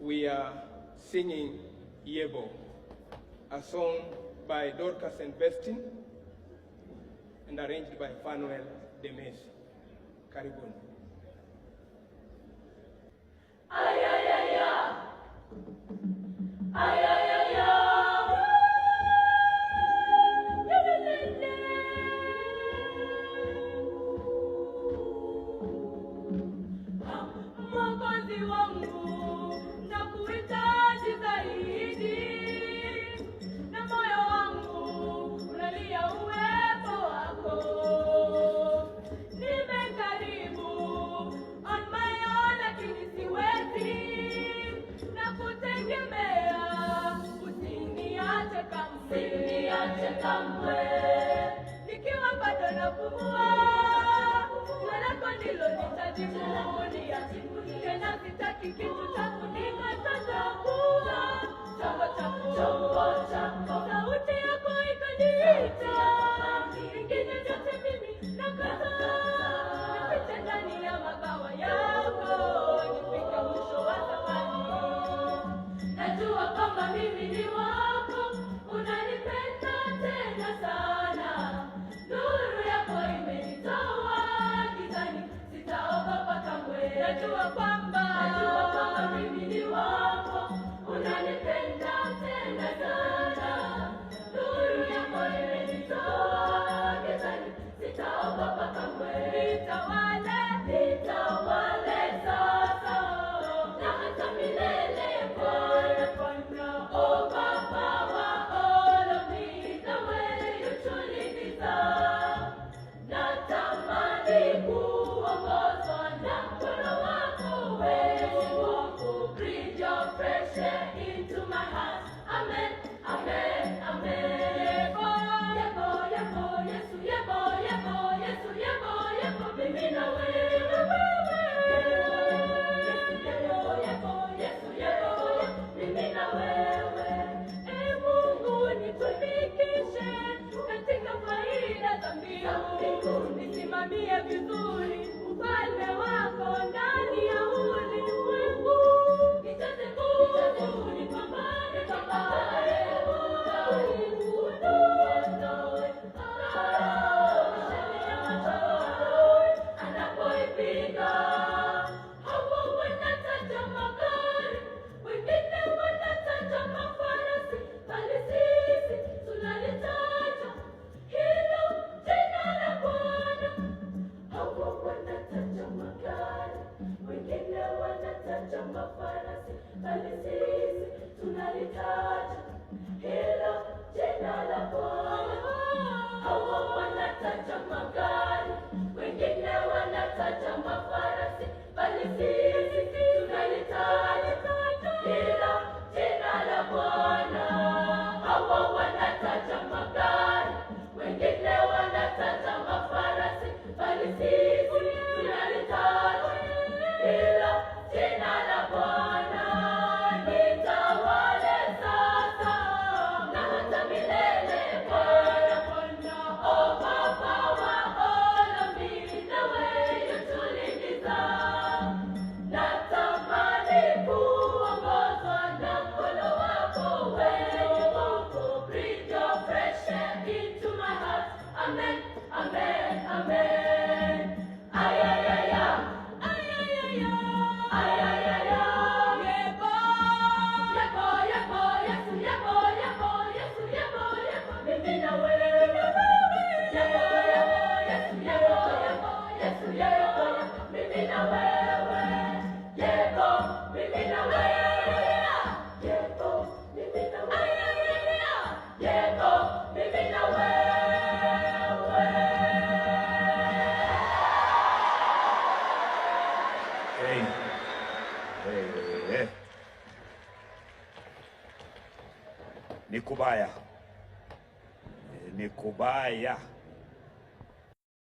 we are singing Yebo, a song by Dorcas and Bestin and arranged by Fanuel Demes. Karibuni. Mwokozi wangu, nakuhitaji zaidi, na moyo wangu unalia uwepo wako. Nimejaribu on my own lakini siwezi, nakutegemea, usiniache kamwe, nikiwa bado napumua, jina lako ndilo nitajivunia. Tena sitaki kitu cha kunikataza kuwa chombo chako. Sauti yako ikaniita, vingine vyote mimi nakataa. Nipite ndani ya mabawa yako, nifike mwisho wa safari. Najua kwamba mimi ni wako, unanipenda tena sana. Nuru yako imenitoa gizani, sitaogopa kamwe. Najua kwamba mimi ni wako, unanipenda tena sana. Nuru yako imenitoa gizani, sitaogopa kamwe. Nitawale sasa na hata milele, Bwana. Oh Baba wa all of me, the way you truly deserve. Natamani kuongozwa na mkono wako wewe, breathe your fresh air into my heart. Amen, amen, amen. Yebo, yebo, Yesu, yebo, yebo, Yesu, yebo, yebo, mimi na wewe. Yesu, yebo, mimi na wewe. Ee Mungu, nitufikishe katika faida za mbingu, nisimamie vizuri ufalme wako ndani ya ulimwengu. Nijaze nguvu, nipambane anapoipiga. Hapo wanataja magari, wengine wanataja mafarasi, bali sisi tunalitaja hilo jina la Bwana. Hapo wanataja magari, wengine wanataja mafarasi, bali sisi tunalitaja hilo jina la Bwana. Hapo wanataja magari, wengine wanataja mafarasi, bali sisi tunalitaja hilo jina la Bwana. Hapo wanataja magari, wengine wanataja mafarasi, bali sisi tunalitaja hilo jina la Bwana. Nitawale sasa na hata milele, Bwana. Oh Baba wa all of me, the way you truly deserve. Natamani kuongozwa na mkono wako wewe, breathe your fresh air into my heart. Amen, amen, amen. Ay, ay, ay, ay. Ay, ay, ay, ay. Ay, ay, ay, ay. Yebo, yebo, yebo, Yesu, yebo, yebo, Yesu, yebo, yebo, mimi na wewe. Yebo, yebo, Yesu, yebo, yebo, Yesu, yebo, yebo, mimi na wewe. Yebo, mimi na wewe. Yebo, mimi na wewe. Ay, ay, ay, ay. Yebo, mimi na wewe. Ni kubaya.